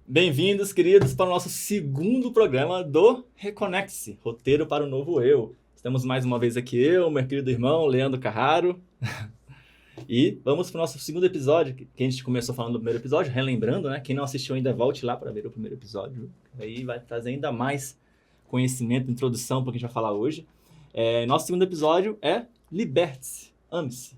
Bem-vindos, queridos, para o nosso segundo programa do Reconecte-se, Roteiro para o Novo Eu. Estamos mais uma vez aqui eu, meu querido irmão, Leandro Carraro. E vamos para o nosso segundo episódio, que a gente começou falando do primeiro episódio, relembrando, né? Quem não assistiu ainda, volte lá para ver o primeiro episódio. Aí vai trazer ainda mais conhecimento, introdução para o que a gente vai falar hoje. Nosso segundo episódio é Liberte-se, Ame-se.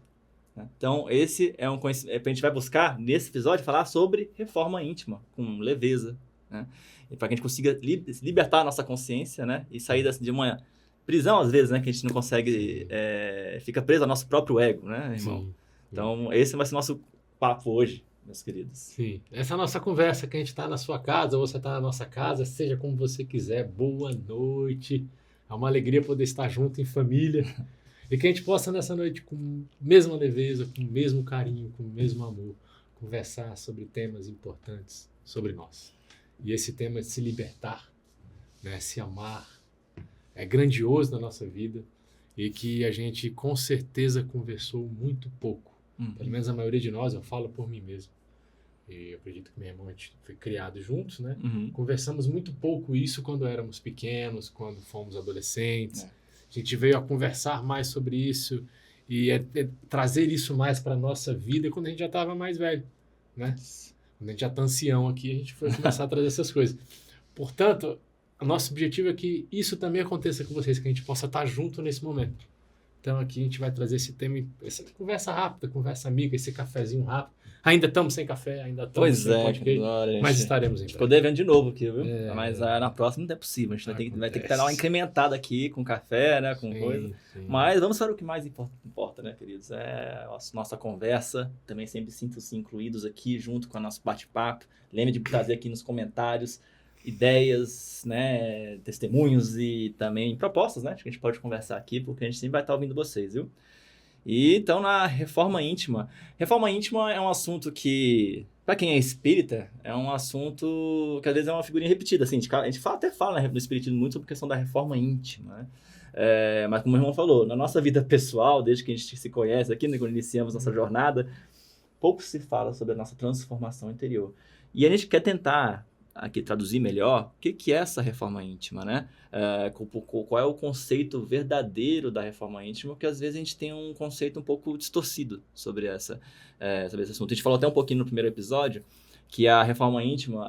Então, esse é um conhecimento. A gente vai buscar, nesse episódio, falar sobre reforma íntima, com leveza, né? E para que a gente consiga libertar a nossa consciência, né? E sair de uma prisão, às vezes, né? Que a gente não consegue... fica preso ao nosso próprio ego, né, irmão? Sim. Então, esse vai ser o nosso papo hoje, meus queridos. Sim. Essa é a nossa conversa, que a gente está na sua casa, ou você está na nossa casa, seja como você quiser. Boa noite. É uma alegria poder estar junto em família. E que a gente possa, nessa noite, com a mesma leveza, com o mesmo carinho, com o mesmo amor, conversar sobre temas importantes sobre nós. E esse tema de se libertar, né, se amar, é grandioso na nossa vida e que a gente, com certeza, conversou muito pouco. Pelo menos a maioria de nós, eu falo por mim mesmo. E eu acredito que meu irmão, a gente foi criado juntos, né? Conversamos muito pouco isso quando éramos pequenos, quando fomos adolescentes. A gente veio a conversar mais sobre isso e trazer isso mais para a nossa vida quando a gente já estava mais velho, né? Quando a gente já está ancião aqui, a gente foi começar a trazer essas coisas. Portanto, o nosso objetivo é que isso também aconteça com vocês, que a gente possa estar junto nesse momento. Então aqui a gente vai trazer esse tema, essa conversa rápida, conversa amiga, esse cafezinho rápido. Ainda estamos sem café, ainda estamos sem podcast, mas estaremos em breve. Ficou devendo de novo aqui, viu? Mas na próxima não é possível, a gente vai ter que dar uma incrementada aqui com café, né, com coisa. Sim. Mas vamos para o que mais importa, né, queridos? É a nossa conversa, também sempre sintam-se incluídos aqui junto com o nosso bate-papo. Lembre de trazer aqui nos comentários ideias, né, testemunhos e também propostas, né, que a gente pode conversar aqui, porque a gente sempre vai estar ouvindo vocês, viu? E então, na reforma íntima é um assunto que, para quem é espírita, é um assunto que às vezes é uma figurinha repetida, assim, a gente até fala no espiritismo muito sobre a questão da reforma íntima, né? Mas como o irmão falou, na nossa vida pessoal, desde que a gente se conhece aqui, né, quando iniciamos nossa jornada, pouco se fala sobre a nossa transformação interior. E a gente quer tentar aqui traduzir melhor o que é essa reforma íntima, né? Qual é o conceito verdadeiro da reforma íntima, porque às vezes a gente tem um conceito um pouco distorcido sobre esse assunto. A gente falou até um pouquinho no primeiro episódio que a reforma íntima,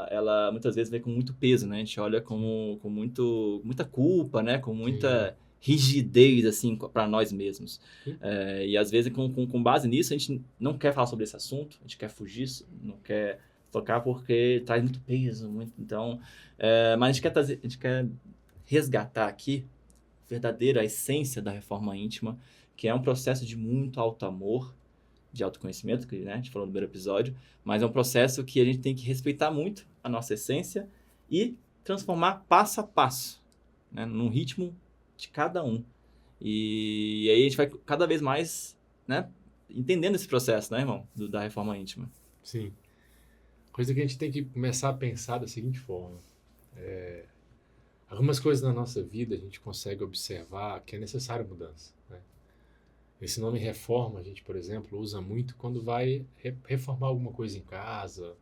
ela muitas vezes vem com muito peso, né? A gente olha com muita culpa, né? Com muita rigidez, assim, para nós mesmos. E às vezes, com base nisso, a gente não quer falar sobre esse assunto, a gente quer fugir, não quer tocar porque traz muito peso, então, mas a gente quer resgatar aqui a essência da reforma íntima, que é um processo de muito alto amor, de autoconhecimento, que, né, a gente falou no primeiro episódio, mas é um processo que a gente tem que respeitar muito a nossa essência e transformar passo a passo, né, num ritmo de cada um. E aí a gente vai cada vez mais, né, entendendo esse processo, né, irmão, da reforma íntima. Sim. Coisa que a gente tem que começar a pensar da seguinte forma. Algumas coisas na nossa vida a gente consegue observar que é necessário mudança, né? Esse nome reforma, a gente, por exemplo, usa muito quando vai reformar alguma coisa em casa,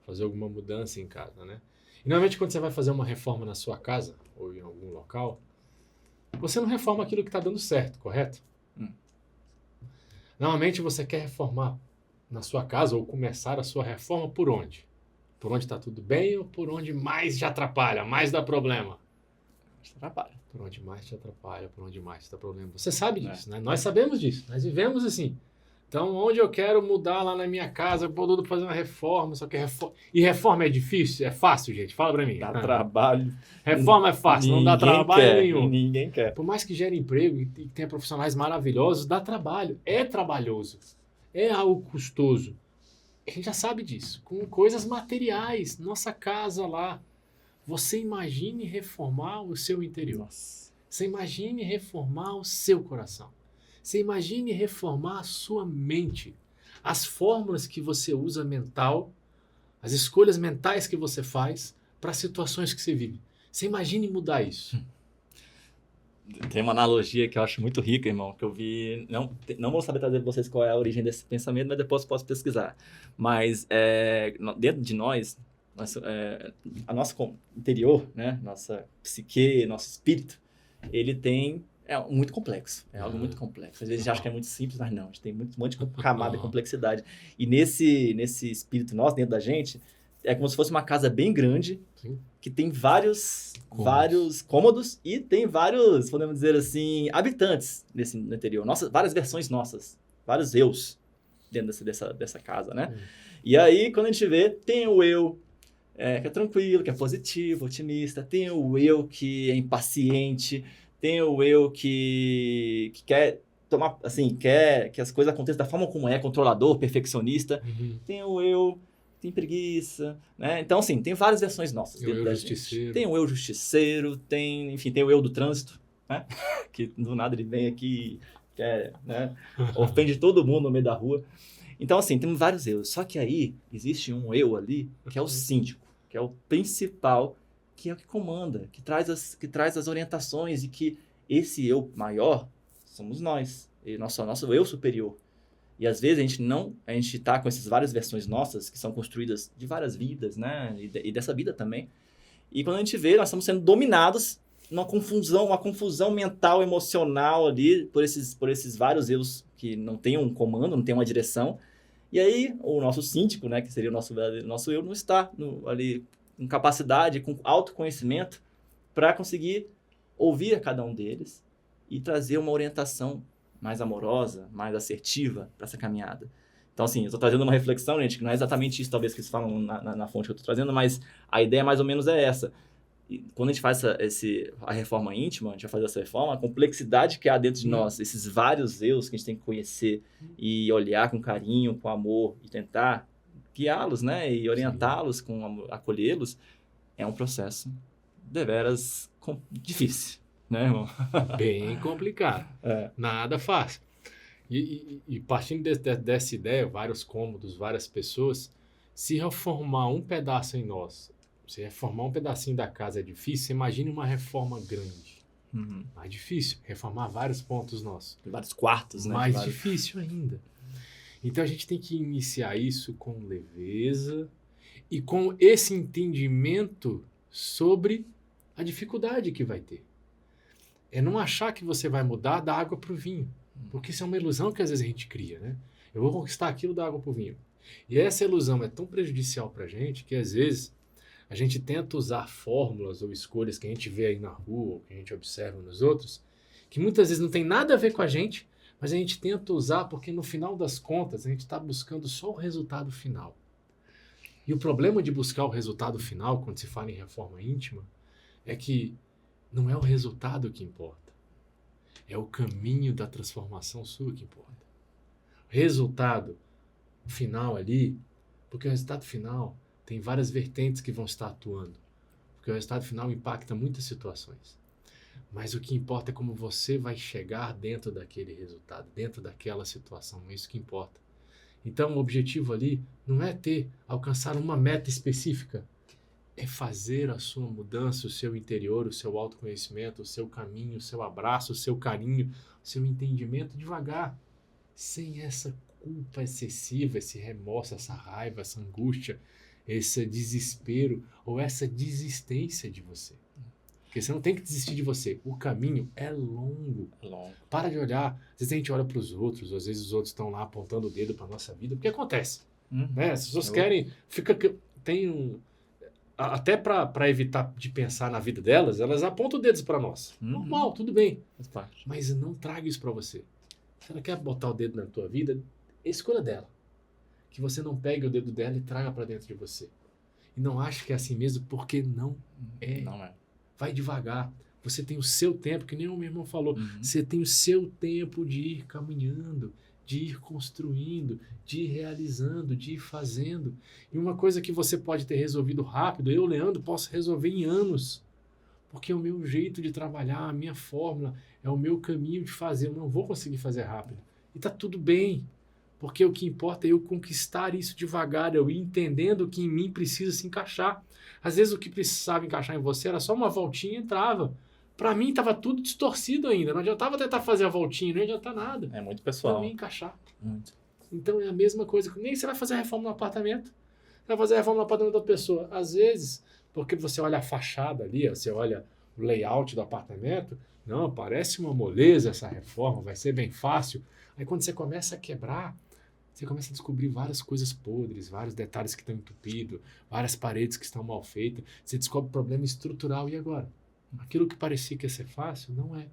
fazer alguma mudança em casa, né? E normalmente quando você vai fazer uma reforma na sua casa ou em algum local, você não reforma aquilo que está dando certo, correto? Normalmente você quer reformar na sua casa ou começar a sua reforma por onde? Por onde está tudo bem ou por onde mais te atrapalha, mais dá problema? Por onde mais te atrapalha, por onde mais te dá problema. Você sabe disso, né? Nós sabemos disso, nós vivemos assim. Então, onde eu quero mudar lá na minha casa, eu vou fazer uma reforma, só que reforma é difícil? É fácil, gente? Fala pra mim. Dá trabalho. Reforma é fácil, não dá trabalho nenhum. Ninguém quer. Por mais que gere emprego e tenha profissionais maravilhosos, dá trabalho. É trabalhoso. É algo custoso. A gente já sabe disso. Com coisas materiais, nossa casa lá. Você imagine reformar o seu interior. Nossa. Você imagine reformar o seu coração. Você imagine reformar a sua mente. As fórmulas que você usa mental, as escolhas mentais que você faz para situações que você vive. Você imagine mudar isso. Tem uma analogia que eu acho muito rica, irmão, que eu vi... Não vou saber trazer para vocês qual é a origem desse pensamento, mas depois posso pesquisar. Mas dentro de nós, a nossa interior, né? Nossa psique, nosso espírito, ele tem... É muito complexo, é algo muito complexo. Às vezes a gente acha que é muito simples, mas não, a gente tem um monte de camada e complexidade. E nesse espírito nosso, dentro da gente, é como se fosse uma casa bem grande, sim, que tem vários cômodos e tem vários, podemos dizer assim, habitantes no interior. Várias versões nossas, vários eus dentro dessa casa, né? E aí, quando a gente vê, tem o eu que é tranquilo, que é positivo, otimista, tem o eu que é impaciente, tem o eu que quer tomar, assim, quer que as coisas aconteçam da forma como é, controlador, perfeccionista. Tem o eu que tem preguiça, né? Então, assim, tem várias versões nossas. Tem o eu justiceiro. Tem o eu justiceiro, tem o eu do trânsito, né? Que do nada ele vem aqui, né? Ofende todo mundo no meio da rua. Então, assim, temos vários eus. Só que aí existe um eu ali, que é o síndico, que é o principal, que é o que comanda, que traz as orientações, e que esse eu maior somos nós, e nosso eu superior. E às vezes a gente está com essas várias versões nossas, que são construídas de várias vidas, né? E dessa vida também. E quando a gente vê, nós estamos sendo dominados uma confusão mental, emocional ali, por esses vários eus que não tem um comando, não tem uma direção. E aí, o nosso síndico, né, que seria o nosso eu, não está ali com capacidade, com autoconhecimento, para conseguir ouvir a cada um deles e trazer uma orientação mais amorosa, mais assertiva para essa caminhada. Então, assim, eu estou trazendo uma reflexão, gente, que não é exatamente isso, talvez, que eles falam na fonte que eu estou trazendo, mas a ideia mais ou menos é essa. E quando a gente faz a reforma íntima, a gente vai fazer essa reforma, a complexidade que há dentro de nós, esses vários eus que a gente tem que conhecer e olhar com carinho, com amor e tentar guiá-los, né? E orientá-los, acolhê-los, é um processo deveras difícil, né, irmão? Bem complicado. Nada fácil. E partindo dessa ideia, vários cômodos, várias pessoas, se reformar um pedaço em nós, se reformar um pedacinho da casa é difícil, você imagine uma reforma grande. Mais difícil. Reformar vários pontos nossos. Vários quartos, né? Mais difícil ainda. Então a gente tem que iniciar isso com leveza e com esse entendimento sobre a dificuldade que vai ter. É não achar que você vai mudar da água para o vinho. Porque isso é uma ilusão que às vezes a gente cria, né? Eu vou conquistar aquilo da água para o vinho. E essa ilusão é tão prejudicial para a gente que às vezes a gente tenta usar fórmulas ou escolhas que a gente vê aí na rua, ou que a gente observa nos outros, que muitas vezes não tem nada a ver com a gente, mas a gente tenta usar porque no final das contas a gente está buscando só o resultado final. E o problema de buscar o resultado final, quando se fala em reforma íntima, é que não é o resultado que importa. É o caminho da transformação sua que importa. O resultado final ali, porque o resultado final tem várias vertentes que vão estar atuando. Porque o resultado final impacta muitas situações. Mas o que importa é como você vai chegar dentro daquele resultado, dentro daquela situação. É isso que importa. Então, o objetivo ali não é alcançar uma meta específica. É fazer a sua mudança, o seu interior, o seu autoconhecimento, o seu caminho, o seu abraço, o seu carinho, o seu entendimento devagar. Sem essa culpa excessiva, esse remorso, essa raiva, essa angústia, esse desespero ou essa desistência de você. Porque você não tem que desistir de você. O caminho é longo. Para de olhar. Às vezes a gente olha para os outros, às vezes os outros estão lá apontando o dedo para a nossa vida. O que acontece? Né? As pessoas querem... Até para evitar de pensar na vida delas, elas apontam dedos para nós. Normal, tudo bem. Mas não traga isso para você. Se ela quer botar o dedo na tua vida, escolha dela. Que você não pegue o dedo dela e traga para dentro de você. E não ache que é assim mesmo, porque não é. Não é. Vai devagar. Você tem o seu tempo, que nem o meu irmão falou. Você tem o seu tempo de ir caminhando, de ir construindo, de ir realizando, de ir fazendo. E uma coisa que você pode ter resolvido rápido, eu, Leandro, posso resolver em anos. Porque é o meu jeito de trabalhar, a minha fórmula, é o meu caminho de fazer. Eu não vou conseguir fazer rápido. E tá tudo bem. Porque o que importa é eu conquistar isso devagar, eu ir entendendo o que em mim precisa se encaixar. Às vezes o que precisava encaixar em você era só uma voltinha e entrava. Para mim estava tudo distorcido ainda. Não adiantava tentar fazer a voltinha, não adianta nada. É muito pessoal. Para mim encaixar. Muito. Então é a mesma coisa. Nem você vai fazer a reforma no apartamento. Vai fazer a reforma no apartamento da pessoa. Às vezes, porque você olha a fachada ali, você olha o layout do apartamento, não, parece uma moleza essa reforma, vai ser bem fácil. Aí quando você começa a quebrar, você começa a descobrir várias coisas podres, vários detalhes que estão entupidos, várias paredes que estão mal feitas. Você descobre problema estrutural. E agora? Aquilo que parecia que ia ser fácil, não é.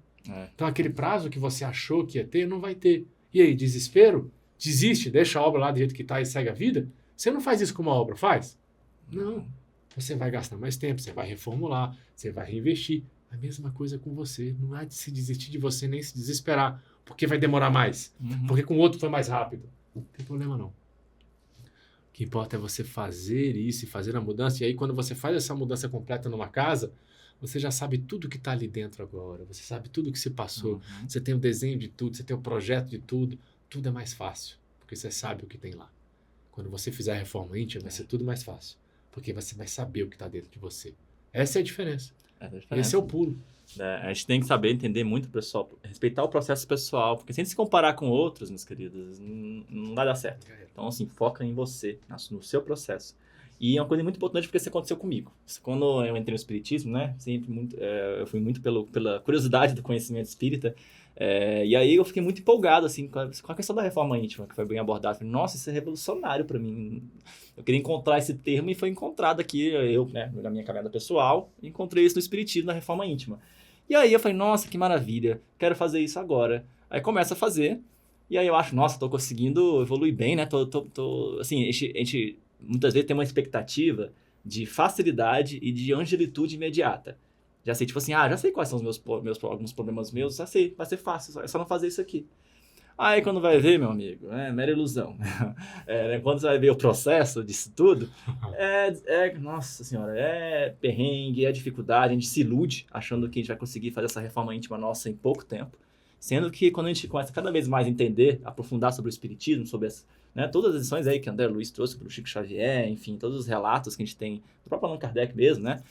Então aquele prazo que você achou que ia ter, não vai ter. E aí, desespero? Desiste, deixa a obra lá do jeito que está e segue a vida? Você não faz isso com uma obra, faz? Não. Você vai gastar mais tempo, você vai reformular, você vai reinvestir. A mesma coisa com você. Não há de se desistir de você nem se desesperar, porque vai demorar mais, porque com o outro foi mais rápido. Não tem problema não. O que importa é você fazer isso e fazer a mudança. E aí quando você faz essa mudança completa numa casa, você já sabe tudo que está ali dentro agora. Você sabe tudo que se passou. Você tem o desenho de tudo, você tem o projeto de tudo. Tudo é mais fácil, porque você sabe o que tem lá. Quando você fizer a reforma íntima, vai ser tudo mais fácil, porque você vai saber o que está dentro de você. Essa é a diferença. Esse é o pulo. A gente tem que saber entender muito o pessoal, respeitar o processo pessoal, porque sem se comparar com outros, meus queridos, não vai dar certo. Então, assim, foca em você, no seu processo. E é uma coisa muito importante porque isso aconteceu comigo. Quando eu entrei no espiritismo, né, sempre muito, eu fui muito pela curiosidade do conhecimento espírita, e aí eu fiquei muito empolgado, assim, com a questão da reforma íntima, que foi bem abordada. Falei, nossa, isso é revolucionário para mim. Eu queria encontrar esse termo e foi encontrado aqui, né, na minha caminhada pessoal, encontrei isso no espiritismo, na reforma íntima. E aí eu falei, nossa, que maravilha, quero fazer isso agora. Aí começa a fazer, e aí eu acho, nossa, tô conseguindo evoluir bem, né, assim, a gente muitas vezes tem uma expectativa de facilidade e de angelitude imediata. Já sei, tipo assim, já sei quais são alguns problemas meus, já sei, vai ser fácil, é só não fazer isso aqui. Aí quando vai ver, meu amigo, mera ilusão. Quando você vai ver o processo disso tudo, nossa senhora, é perrengue, é dificuldade, a gente se ilude achando que a gente vai conseguir fazer essa reforma íntima nossa em pouco tempo. Sendo que quando a gente começa cada vez mais a entender, aprofundar sobre o espiritismo, sobre todas as lições aí que André Luiz trouxe pelo Chico Xavier, enfim, todos os relatos que a gente tem, do próprio Allan Kardec mesmo, né?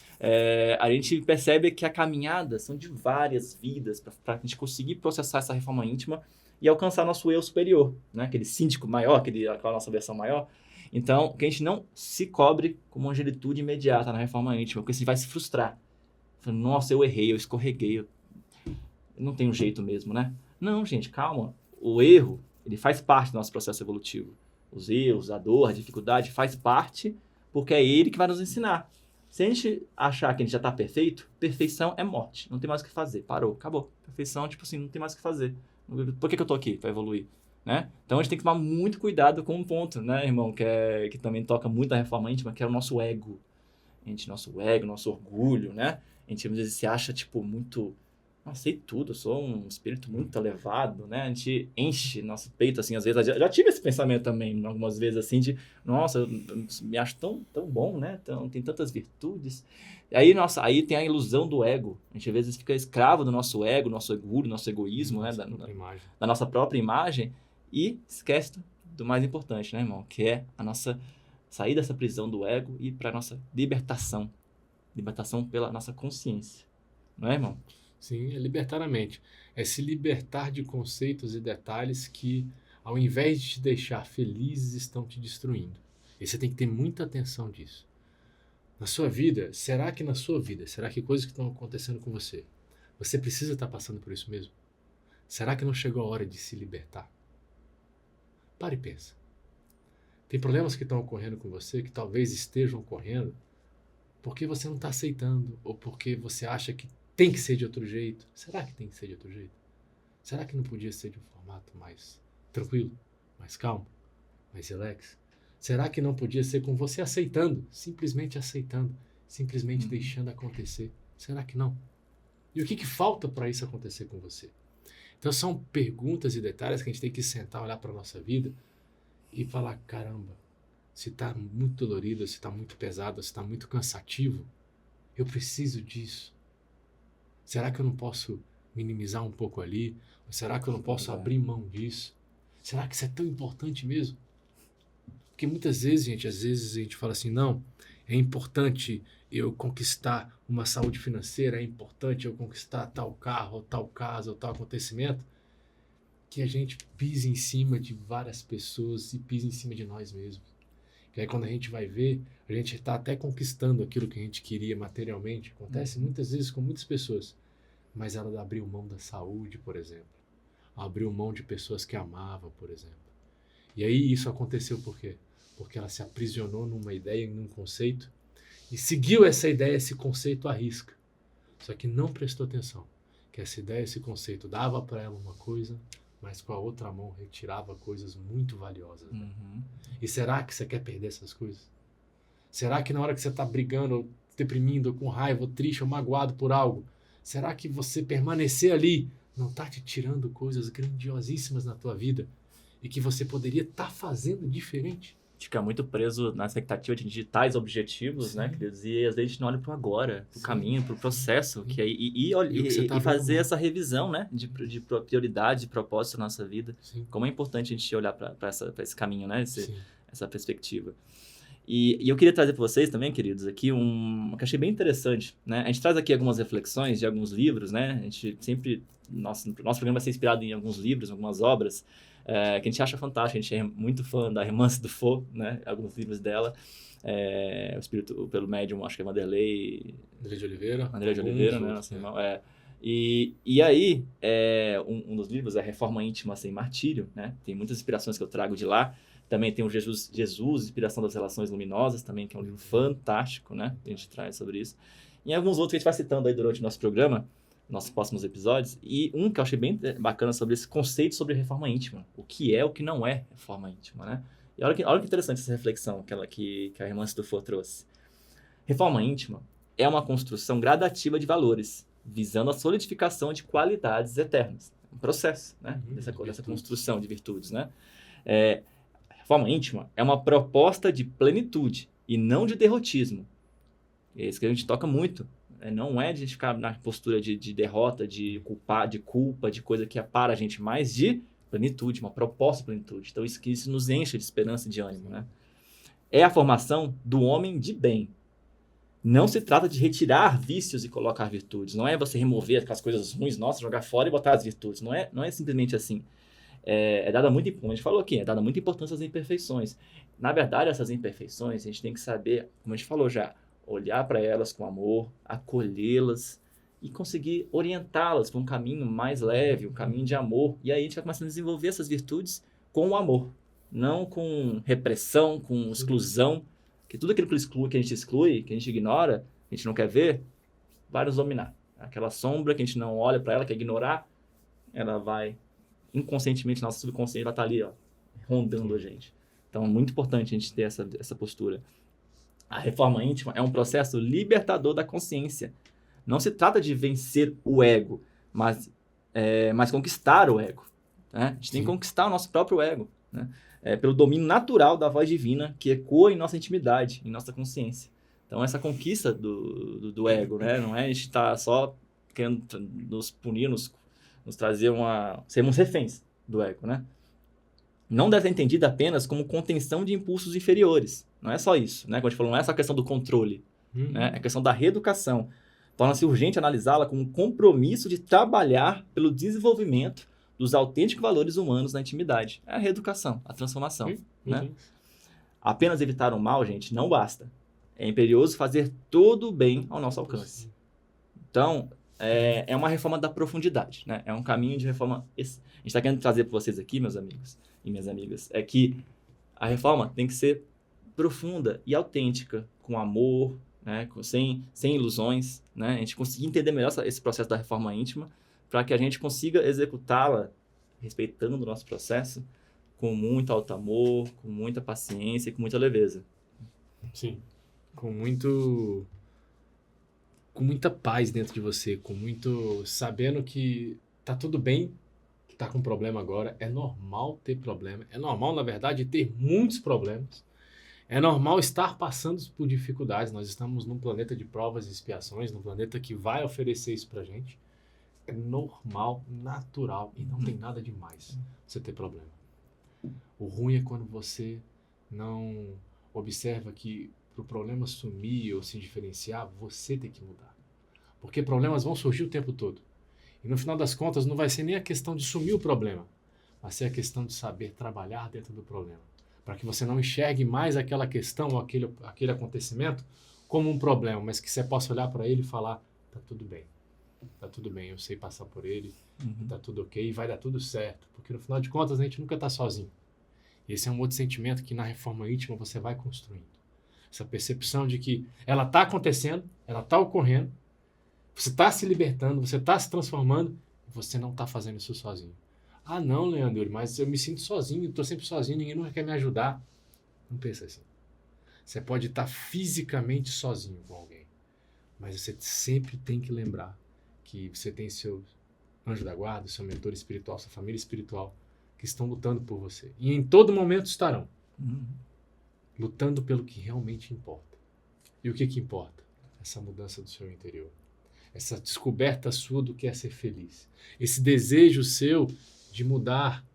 A gente percebe que a caminhada são de várias vidas para a gente conseguir processar essa reforma íntima e alcançar nosso eu superior, né? Aquele síndico maior, aquela nossa versão maior. Então, que a gente não se cobre com uma angelitude imediata na reforma íntima, porque você vai se frustrar. Falando, nossa, eu errei, eu escorreguei, não tem um jeito mesmo, né? Não, gente, calma. O erro, ele faz parte do nosso processo evolutivo. Os erros, a dor, a dificuldade faz parte, porque é ele que vai nos ensinar. Se a gente achar que a gente já está perfeito, perfeição é morte. Não tem mais o que fazer. Parou, acabou. Perfeição, tipo assim, não tem mais o que fazer. Por que eu tô aqui? Para evoluir, né? Então a gente tem que tomar muito cuidado com um ponto, né, irmão, que também toca muito na reforma íntima, que é o nosso ego. Nosso ego, nosso orgulho, né? A gente às vezes se acha, tipo, muito... Nossa, sei tudo, eu sou um espírito muito elevado, né? A gente enche nosso peito, assim, às vezes. Eu já tive esse pensamento também, algumas vezes, assim, de... Nossa, eu me acho tão bom, né? Tem tantas virtudes. E aí, nossa, aí tem a ilusão do ego. A gente, às vezes, fica escravo do nosso ego, nosso orgulho, nosso egoísmo, né? Da nossa própria imagem. E esquece do mais importante, né, irmão? Que é a nossa... Sair dessa prisão do ego e ir para a nossa libertação. Libertação pela nossa consciência. Não é, irmão? Sim, é libertar a mente. É se libertar de conceitos e detalhes que, ao invés de te deixar felizes, estão te destruindo. E você tem que ter muita atenção disso. Na sua vida, será que coisas que estão acontecendo com você, você precisa estar passando por isso mesmo? Será que não chegou a hora de se libertar? Pare e pensa. Tem problemas que estão ocorrendo com você, que talvez estejam ocorrendo, porque você não está aceitando, ou porque você acha que tem que ser de outro jeito. Será que tem que ser de outro jeito? Será que não podia ser de um formato mais tranquilo, mais calmo, mais relax? Será que não podia ser com você aceitando, simplesmente deixando acontecer? Será que não? E o que falta para isso acontecer com você? Então são perguntas e detalhes que a gente tem que sentar, olhar para a nossa vida e falar, caramba, se está muito dolorido, se está muito pesado, se está muito cansativo, eu preciso disso. Será que eu não posso minimizar um pouco ali? Ou será que eu não posso abrir mão disso? Será que isso é tão importante mesmo? Porque muitas vezes, às vezes a gente fala assim, não, é importante eu conquistar uma saúde financeira, é importante eu conquistar tal carro, ou tal casa, ou tal acontecimento, que a gente pisa em cima de várias pessoas e pisa em cima de nós mesmos. Que aí quando a gente vai ver, a gente está até conquistando aquilo que a gente queria materialmente. Acontece muitas vezes com muitas pessoas. Mas ela abriu mão da saúde, por exemplo. Abriu mão de pessoas que amava, por exemplo. E aí isso aconteceu por quê? Porque ela se aprisionou numa ideia, num conceito, e seguiu essa ideia, esse conceito à risca. Só que não prestou atenção. Que essa ideia, esse conceito dava para ela uma coisa, mas com a outra mão retirava coisas muito valiosas. Né? E será que você quer perder essas coisas? Será que na hora que você está brigando, ou deprimindo, ou com raiva, ou triste, ou magoado por algo, será que você permanecer ali não está te tirando coisas grandiosíssimas na tua vida e que você poderia estar fazendo diferente? Fica muito preso na expectativa de atingir tais objetivos, né, queridos? E às vezes a gente não olha para o agora, para o caminho, para o processo, que é, e fazer essa revisão, né, de prioridade, de propósito na nossa vida. Sim. Como é importante a gente olhar para esse caminho, né, essa perspectiva. E eu queria trazer para vocês também, queridos, aqui que eu achei bem interessante, né? A gente traz aqui algumas reflexões de alguns livros, né? A gente sempre... Nosso programa vai ser inspirado em alguns livros, algumas obras, que a gente acha fantástico. A gente é muito fã da Romance do Faux, né? Alguns livros dela. O Espírito pelo Médium, acho que é Vanderlei de Oliveira, né? Nosso irmão. E aí, um dos livros é Reforma Íntima Sem Martírio, né? Tem muitas inspirações que eu trago de lá. Também tem o Jesus, Inspiração das Relações Luminosas, também, que é um livro fantástico, né? A gente traz sobre isso. E alguns outros que a gente vai citando aí durante o nosso programa, nossos próximos episódios. E um que eu achei bem bacana sobre esse conceito sobre reforma íntima. O que é, o que não é reforma íntima, né? E olha que interessante essa reflexão que a Romance do Faux trouxe. Reforma íntima é uma construção gradativa de valores, visando a solidificação de qualidades eternas. Um processo, né? Dessa construção de virtudes, né? Reforma íntima é uma proposta de plenitude e não de derrotismo. É isso que a gente toca muito. Não é de a gente ficar na postura de derrota, de culpa, de coisa que para a gente, mais de plenitude, uma proposta de plenitude. Então isso nos enche de esperança e de ânimo. Né? É a formação do homem de bem. Não se trata de retirar vícios e colocar virtudes. Não é você remover aquelas coisas ruins, nossa, jogar fora e botar as virtudes. Não é simplesmente assim. Como a gente falou aqui, é dada muita importância às imperfeições. Na verdade, essas imperfeições, a gente tem que saber, como a gente falou já, olhar para elas com amor, acolhê-las e conseguir orientá-las para um caminho mais leve, um caminho de amor. E aí a gente vai começando a desenvolver essas virtudes com o amor, não com repressão, com exclusão, que tudo aquilo que a gente exclui, que a gente ignora, que a gente não quer ver, vai nos dominar. Aquela sombra que a gente não olha para ela, quer ignorar, ela vai... inconscientemente, nosso subconsciente vai estar ali, ó, rondando a gente. Então, é muito importante a gente ter essa postura. A reforma íntima é um processo libertador da consciência. Não se trata de vencer o ego, mas conquistar o ego. Né? A gente tem que conquistar o nosso próprio ego, né? Pelo domínio natural da voz divina que ecoa em nossa intimidade, em nossa consciência. Então, essa conquista do ego, né? Não é a gente estar só querendo nos punir, nos trazer sermos reféns do ego, né? Não deve ser entendida apenas como contenção de impulsos inferiores. Não é só isso, né? Como a gente falou, não é só a questão do controle, né? É a questão da reeducação. Torna-se urgente analisá-la como um compromisso de trabalhar pelo desenvolvimento dos autênticos valores humanos na intimidade. É a reeducação, a transformação, né? Apenas evitar o mal, gente, não basta. É imperioso fazer todo o bem ao nosso alcance. Então, é uma reforma da profundidade, né? É um caminho de reforma... A gente está querendo trazer para vocês aqui, meus amigos e minhas amigas, é que a reforma tem que ser profunda e autêntica, com amor, né? Sem ilusões, né? A gente conseguir entender melhor esse processo da reforma íntima para que a gente consiga executá-la respeitando o nosso processo com muito alto amor, com muita paciência e com muita leveza. Sim, com muita paz dentro de você, sabendo que tá tudo bem, que tá com problema agora, é normal ter problema, é normal, na verdade, ter muitos problemas, é normal estar passando por dificuldades, nós estamos num planeta de provas e expiações, num planeta que vai oferecer isso pra gente, é normal, natural, e não tem nada demais você ter problema. O ruim é quando você não observa que para o problema sumir ou se diferenciar, você tem que mudar. Porque problemas vão surgir o tempo todo. E no final das contas, não vai ser nem a questão de sumir o problema, vai ser a questão de saber trabalhar dentro do problema. para que você não enxergue mais aquela questão ou aquele acontecimento como um problema, mas que você possa olhar para ele e falar, tá tudo bem, eu sei passar por ele, tá tudo ok, vai dar tudo certo, porque no final de contas a gente nunca tá sozinho. E esse é um outro sentimento que na reforma íntima você vai construindo. Essa percepção de que ela tá acontecendo, ela tá ocorrendo, você tá se libertando, você tá se transformando, e você não tá fazendo isso sozinho. Ah, não, Leandro, mas eu me sinto sozinho, tô sempre sozinho, ninguém nunca quer me ajudar. Não pensa assim. Você pode estar fisicamente sozinho com alguém, mas você sempre tem que lembrar que você tem seu anjo da guarda, seu mentor espiritual, sua família espiritual, que estão lutando por você. E em todo momento estarão. Lutando pelo que realmente importa. E o que importa? Essa mudança do seu interior. Essa descoberta sua do que é ser feliz. Esse desejo seu de mudar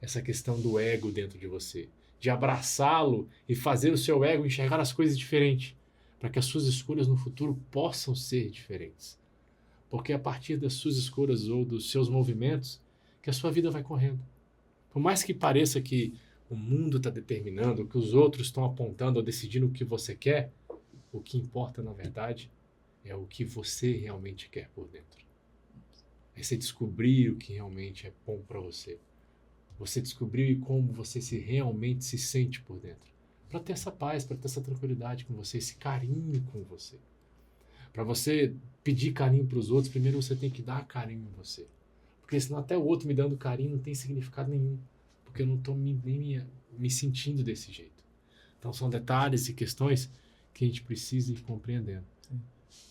essa questão do ego dentro de você. De abraçá-lo e fazer o seu ego enxergar as coisas diferente. Para que as suas escolhas no futuro possam ser diferentes. Porque é a partir das suas escolhas ou dos seus movimentos que a sua vida vai correndo. Por mais que pareça que o mundo está determinando, que os outros estão apontando ou decidindo o que você quer, o que importa, na verdade, é o que você realmente quer por dentro. É você descobrir o que realmente é bom para você. Você descobrir como você realmente se sente por dentro. Para ter essa paz, para ter essa tranquilidade com você, esse carinho com você. Para você pedir carinho para os outros, primeiro você tem que dar carinho em você. Porque senão até o outro me dando carinho não tem significado nenhum. Porque eu não estou nem me sentindo desse jeito. Então são detalhes e questões que a gente precisa ir compreendendo.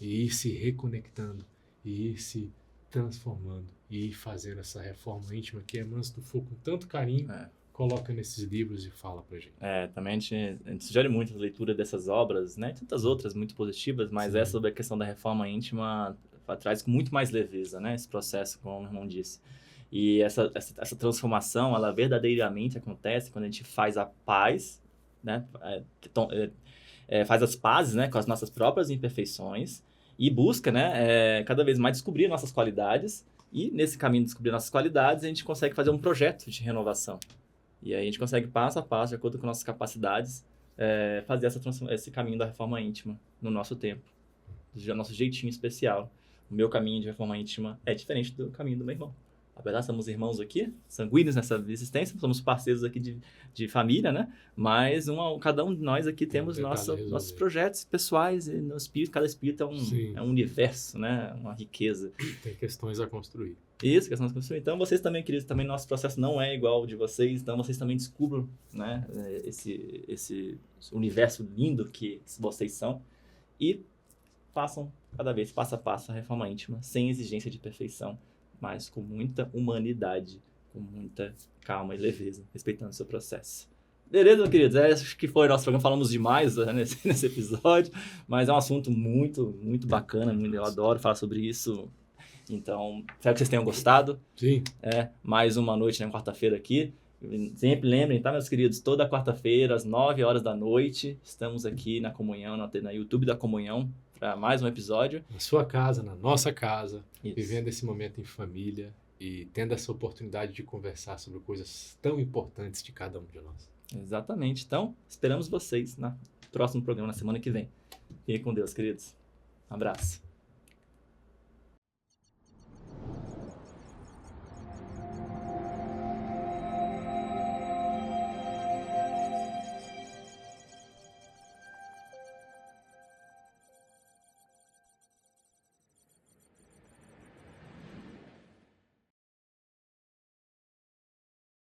E ir se reconectando, e ir se transformando, e ir fazendo essa reforma íntima que Emmanuel for com tanto carinho, coloca nesses livros e fala pra gente. Também a gente sugere muito a leitura dessas obras, né? Tantas outras muito positivas, mas essa sobre a questão da reforma íntima traz com muito mais leveza, né? Esse processo, como o irmão disse. E essa transformação, ela verdadeiramente acontece quando a gente faz a paz, né? Faz as pazes, né? Com as nossas próprias imperfeições e busca, né? Cada vez mais descobrir nossas qualidades. E nesse caminho de descobrir nossas qualidades, a gente consegue fazer um projeto de renovação. E aí a gente consegue, passo a passo, de acordo com nossas capacidades, fazer esse caminho da reforma íntima no nosso tempo. Do nosso jeitinho especial. O meu caminho de reforma íntima é diferente do caminho do meu irmão. Apesar de somos irmãos aqui, sanguíneos nessa existência, somos parceiros aqui de família, né? Mas cada um de nós aqui temos nossos projetos pessoais e no espírito, cada espírito é um universo, né? Uma riqueza. Tem questões a construir. Isso, questões a construir. Então, vocês também, queridos, também nosso processo não é igual ao de vocês, então vocês também descubram, né? Esse universo lindo que vocês são e façam cada vez, passo a passo, a reforma íntima, sem exigência de perfeição, mas com muita humanidade, com muita calma e leveza, respeitando o seu processo. Beleza, queridos? Acho que foi o nosso programa, falamos demais nesse episódio, mas é um assunto muito, muito bacana, eu adoro falar sobre isso. Então, espero que vocês tenham gostado. Sim. Mais uma noite na quarta-feira aqui. Sempre lembrem, tá, meus queridos? Toda quarta-feira, às 9 horas da noite, estamos aqui na Comunhão, na YouTube da Comunhão, para mais um episódio. Na sua casa, na nossa casa, Isso. Vivendo esse momento em família e tendo essa oportunidade de conversar sobre coisas tão importantes de cada um de nós. Exatamente. Então, esperamos vocês no próximo programa, na semana que vem. Fiquem com Deus, queridos. Um abraço.